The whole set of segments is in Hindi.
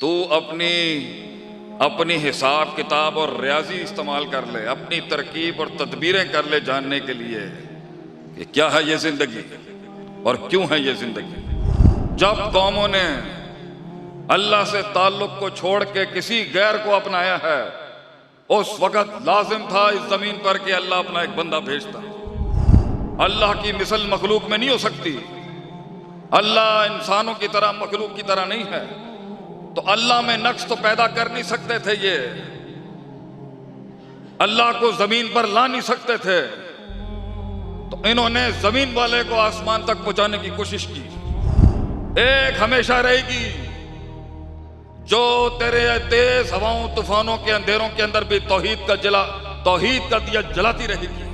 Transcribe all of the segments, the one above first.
तू अपनी हिसाब किताब और रियाजी इस्तेमाल कर ले, अपनी तरकीब और तदबीरें कर ले जानने के लिए कि क्या है ये जिंदगी और क्यों है ये जिंदगी। जब कौमों ने अल्लाह से ताल्लुक को छोड़ के किसी गैर को अपनाया है, उस वक्त लाजिम था इस जमीन पर कि अल्लाह अपना एक बंदा भेजता। अल्लाह की मिसल मखलूक में नहीं हो सकती। अल्लाह इंसानों की तरह मखलूक की तरह नहीं है, तो अल्लाह में नक्स तो पैदा कर नहीं सकते थे, ये अल्लाह को जमीन पर ला नहीं सकते थे, तो इन्होंने जमीन वाले को आसमान तक पहुंचाने की कोशिश की। एक हमेशा रहेगी जो तेरे तेज हवाओं तूफानों के अंधेरों के अंदर भी तौहीद का दिया जलाती रहेगी।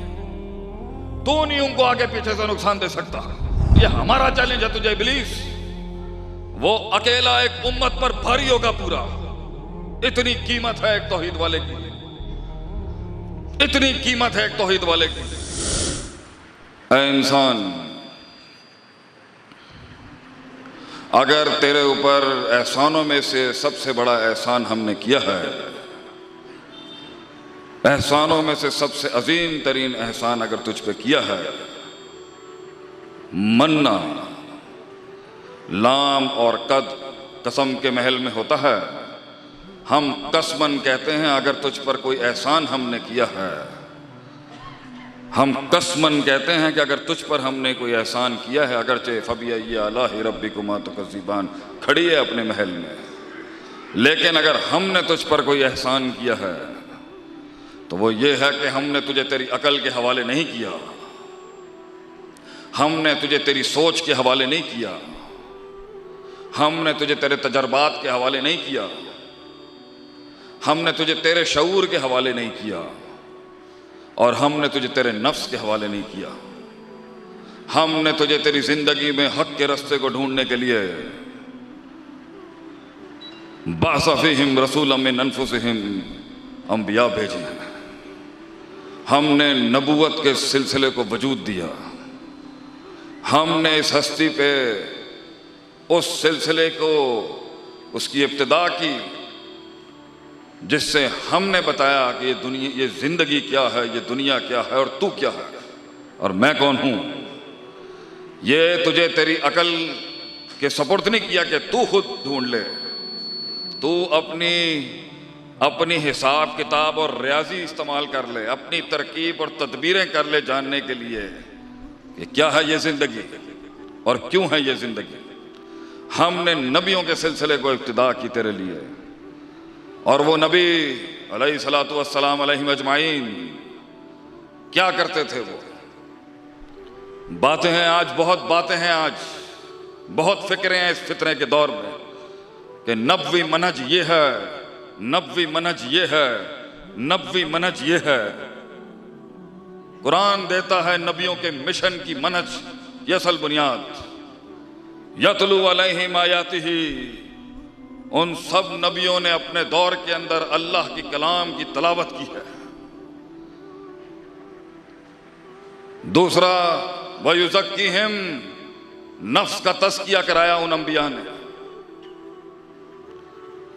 तू नहीं उनको आगे पीछे से नुकसान दे सकता। ये हमारा चैलेंज है तुझे इब्लीस। वो अकेला एक उम्मत पर भारी होगा पूरा। इतनी कीमत है एक तौहीद वाले की, इतनी कीमत है एक तौहीद वाले की। ऐ इंसान, अगर तेरे ऊपर एहसानों में से सबसे बड़ा एहसान हमने किया है, एहसानों में से सबसे अजीम तरीन एहसान अगर तुझ पे किया है, मन्ना लाम और कद कसम के महल में होता है। हम कसमन कहते हैं अगर तुझ पर कोई एहसान हमने किया है, हम कसमन कहते हैं कि अगर तुझ पर हमने कोई एहसान किया है, अगरचे फबिय्यि आलाहि रब्बिकुमा तुकज़्ज़िबान खड़ी है अपने महल में, लेकिन अगर हमने तुझ पर कोई एहसान किया है तो वो ये है कि हमने तुझे तेरी अकल के हवाले नहीं किया, हमने तुझे तेरी सोच के हवाले नहीं किया, हमने तुझे तेरे तजर्बात के हवाले नहीं किया, हमने तुझे तेरे शऊर के हवाले नहीं किया, और हमने तुझे तेरे नफ्स के हवाले नहीं किया। हमने तुझे तेरी जिंदगी में हक के रास्ते को ढूंढने के लिए बाअस फ़ीहिम रसूलन मिन अनफुसिहिम अंबिया भेजे हैं। हमने नबूवत के सिलसिले को वजूद दिया। हमने इस हस्ती पे उस सिलसिले को, उसकी इब्तिदा की, जिससे हमने बताया कि ये दुनिया, ये जिंदगी क्या है, ये दुनिया क्या है और तू क्या है और मैं कौन हूं। ये तुझे तेरी अकल के सपुर्द नहीं किया कि तू खुद ढूंढ ले। तू अपनी हिसाब किताब और रियाजी इस्तेमाल कर ले, अपनी तरकीब और तदबीरें कर ले जानने के लिए कि क्या है ये जिंदगी और क्यों है ये जिंदगी। हमने नबियों के सिलसिले को इब्तिदा की तेरे लिए, और वो नबी अलैहिस्सलातु वस्सलाम अलैहिम अजमाइन क्या करते थे। वो बातें हैं आज, बहुत बातें हैं आज, बहुत फिक्रें हैं इस फितरे के दौर में कि नबवी मनहज ये है, नबवी मनहज ये है, नबवी मनहज ये है। कुरान देता है नबियों के मिशन की मनहज की असल बुनियाद, यतलू अलैहिम आयातिही। उन सब नबियों ने अपने दौर के अंदर अल्लाह की कलाम की तलावत की है। दूसरा, वयुज़क्कीहिम, नफ्स का तज़किया कराया उन अंबिया ने।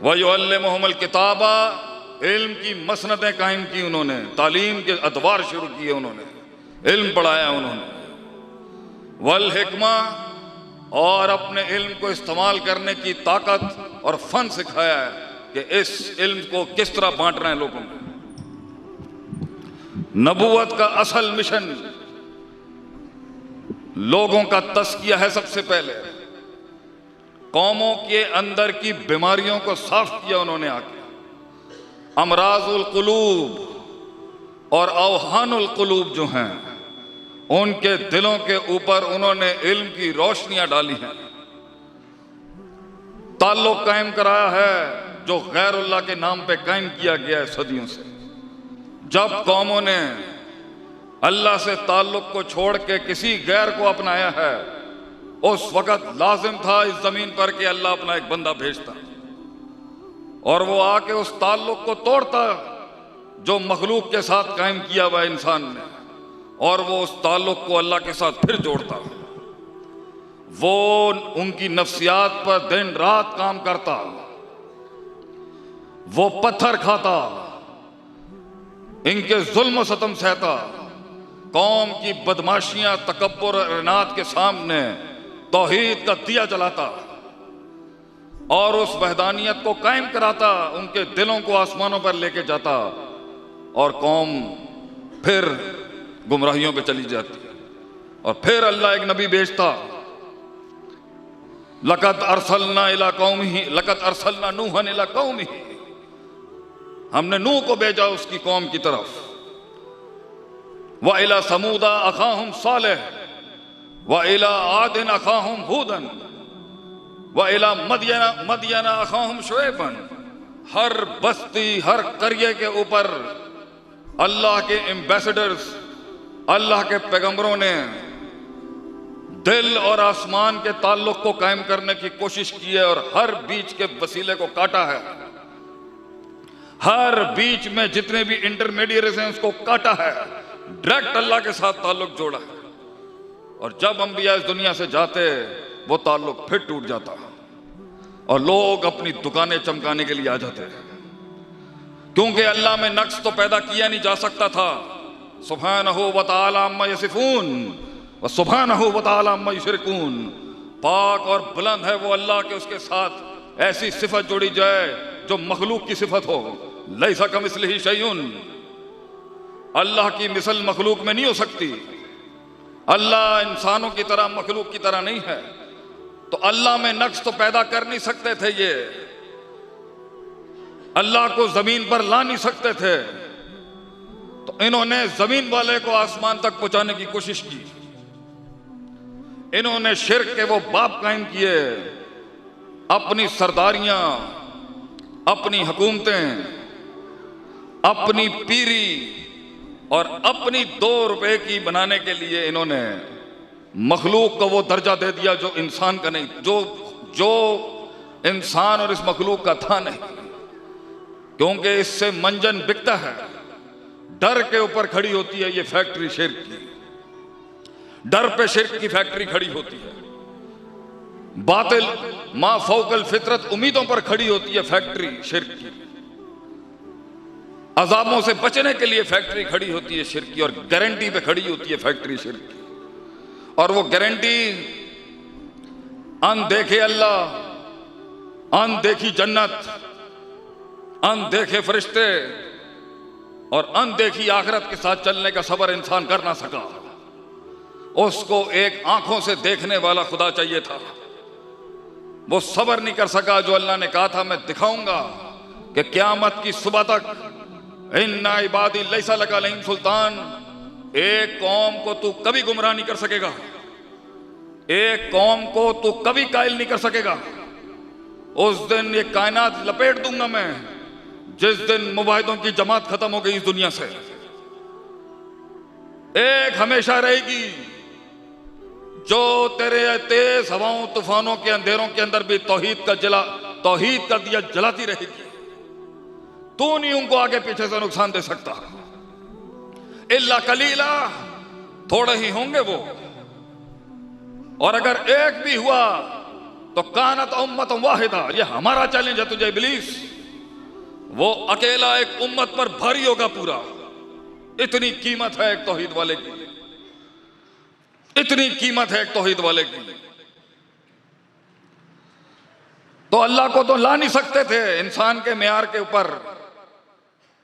वयुअल्लिमुहुमुल किताबा, इल्म की मसनदें कायम की उन्होंने, तालीम के अदवार शुरू किए उन्होंने, इल्म पढ़ाया उन्होंने। वल हिकमा, और अपने इल्म को इस्तेमाल करने की ताकत और फन सिखाया है कि इस इल्म को किस तरह बांटना है लोगों में। नबूवत का असल मिशन लोगों का तस्किया है। सबसे पहले कौमों के अंदर की बीमारियों को साफ किया उन्होंने आके। अमराजुल कुलूब और अवहानुल कुलूब जो हैं, उनके दिलों के ऊपर उन्होंने इल्म की रोशनियां डाली हैं। ताल्लुक कायम कराया है जो गैरुल्लाह के नाम पे कायम किया गया है सदियों से। जब कौमों ने अल्लाह से ताल्लुक को छोड़ के किसी गैर को अपनाया है, उस वक्त लाजिम था इस जमीन पर कि अल्लाह अपना एक बंदा भेजता, और वो आके उस ताल्लुक को तोड़ता जो मखलूक के साथ कायम किया हुआ इंसान ने, और वो उस ताल्लुक को अल्लाह के साथ फिर जोड़ता। वो उनकी नफ्सियात पर दिन रात काम करता, वो पत्थर खाता, इनके जुल्म सतम सहता, कौम की बदमाशियां तकब्बुर और इनाद के सामने तौहीद का दिया जलाता और उस वहदानियत को कायम कराता, उनके दिलों को आसमानों पर लेके जाता और कौम फिर गुमराहियों पे चली जाती। और फिर अल्लाह एक नबी भेजता, लक़द अरसलना इला कौमिही, लक़द अरसलना नूहन इला कौमिही, हमने नूह को भेजा उसकी कौम की तरफ। व इला समूदा अखाहुम सालेह व इला आदिन अखाहुम हूदन व इला मदियना अखाहुम शुएबन। हर बस्ती, हर करिए के ऊपर अल्लाह के एम्बेसडर्स, अल्लाह के पैगंबरों ने दिल और आसमान के ताल्लुक को कायम करने की कोशिश की है और हर बीच के वसीले को काटा है, हर बीच में जितने भी इंटरमीडिएट्स हैं उसको काटा है, डायरेक्ट अल्लाह के साथ ताल्लुक जोड़ा है। और जब अंबिया इस दुनिया से जाते वो ताल्लुक फिर टूट जाता और लोग अपनी दुकानें चमकाने के लिए आ जाते, क्योंकि अल्लाह में नक्स तो पैदा किया नहीं जा सकता था। सुब्हानहू व तआला अम्मा यसिफून व सुब्हानहू व तआला अम्मा युशरिकून। पाक और बुलंद है वो अल्लाह के उसके साथ ऐसी सिफत जोड़ी जाए जो मखलूक की सिफत हो। लैसा कमिस्लिही शैउन, अल्लाह की मिसल मखलूक में नहीं हो सकती। अल्लाह इंसानों की तरह, मखलूक की तरह नहीं है। तो अल्लाह में नक्स तो पैदा कर नहीं सकते थे, ये अल्लाह को जमीन पर ला नहीं सकते थे, तो इन्होंने जमीन वाले को आसमान तक पहुंचाने की कोशिश की। इन्होंने शिर्क के वो बाप कायम किए, अपनी सरदारियां, अपनी हुकूमतें, अपनी पीरी और अपनी 2 रुपए की बनाने के लिए इन्होंने मखलूक को वो दर्जा दे दिया जो इंसान का नहीं, जो इंसान और इस मखलूक का था नहीं, क्योंकि इससे मंजन बिकता है। डर के ऊपर खड़ी होती है ये फैक्ट्री शिर्क की, डर पे शिर्क की फैक्ट्री खड़ी होती है। बातिल मा फौकल फितरत उम्मीदों पर खड़ी होती है फैक्ट्री शिर्क की। अजाबों से बचने के लिए फैक्ट्री खड़ी होती है शिर्क की, और गारंटी पे खड़ी होती है फैक्ट्री शिर्क की। और वो गारंटी अनदेखे अल्लाह, अनदेखी जन्नत, अनदेखे फरिश्ते और अनदेखी आखिरत के साथ चलने का सबर इंसान कर ना सका। उसको एक आंखों से देखने वाला खुदा चाहिए था। वो सबर नहीं कर सका जो अल्लाह ने कहा था मैं दिखाऊंगा कि क़यामत की सुबह तक इन्ना इबादी लैसा लका अलैहिम सुल्तान, एक कौम को तू कभी गुमराह नहीं कर सकेगा, एक कौम को तू कभी कायल नहीं कर सकेगा। उस दिन ये कायनात लपेट दूंगा मैं जिस दिन मुबाहिदों की जमात खत्म हो गई इस दुनिया से। एक हमेशा रहेगी जो तेरे तेज हवाओं तूफानों के अंधेरों के अंदर भी तौहीद का दिया जलाती रहेगी। तू नहीं उनको आगे पीछे से नुकसान दे सकता। इल्ला कलीला, थोड़े ही होंगे वो, और अगर एक भी हुआ तो कानत उम्मत वाहिदा। ये हमारा चैलेंज है तुझे इब्लीस, वो अकेला एक उम्मत पर भारी होगा पूरा। इतनी कीमत है एक तौहीद वाले की, इतनी कीमत है एक तौहीद वाले की। तो अल्लाह को तो ला नहीं सकते थे इंसान के मेयार के ऊपर,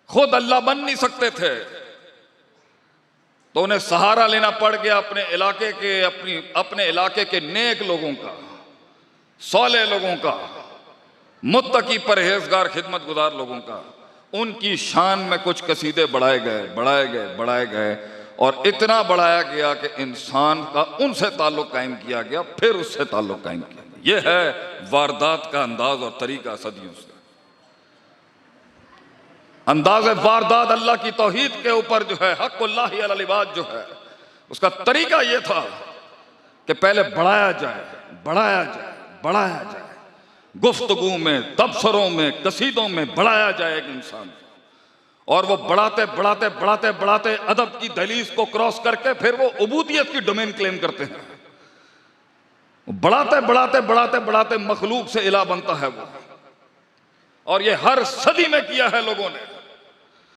खुद अल्लाह बन नहीं सकते थे, तो उन्हें सहारा लेना पड़ गया अपने इलाके के नेक लोगों का, सौले लोगों का, मुत्तकी परहेजगार खिदमत गुजार लोगों का। उनकी शान में कुछ कसीदे बढ़ाए गए और इतना बढ़ाया गया कि इंसान का उनसे ताल्लुक कायम किया गया, फिर उससे ताल्लुक कायम किया गया। यह है वारदात का अंदाज और तरीका सदियों से। अंदाज वारदात अल्लाह की तौहीद के ऊपर जो है, हक़्क़ुल्लाहि अलल इबाद जो है, उसका तरीका यह था कि पहले बढ़ाया जाए, गुफ्तगू में, तबसरों में, कसीदों में बढ़ाया जाए एक इंसान, और वो बढ़ाते अदब की दहलीज को क्रॉस करके फिर वो उबूदियत की डोमेन क्लेम करते हैं। बढ़ाते मखलूक से इला बनता है वो, और ये हर सदी में किया है लोगों ने।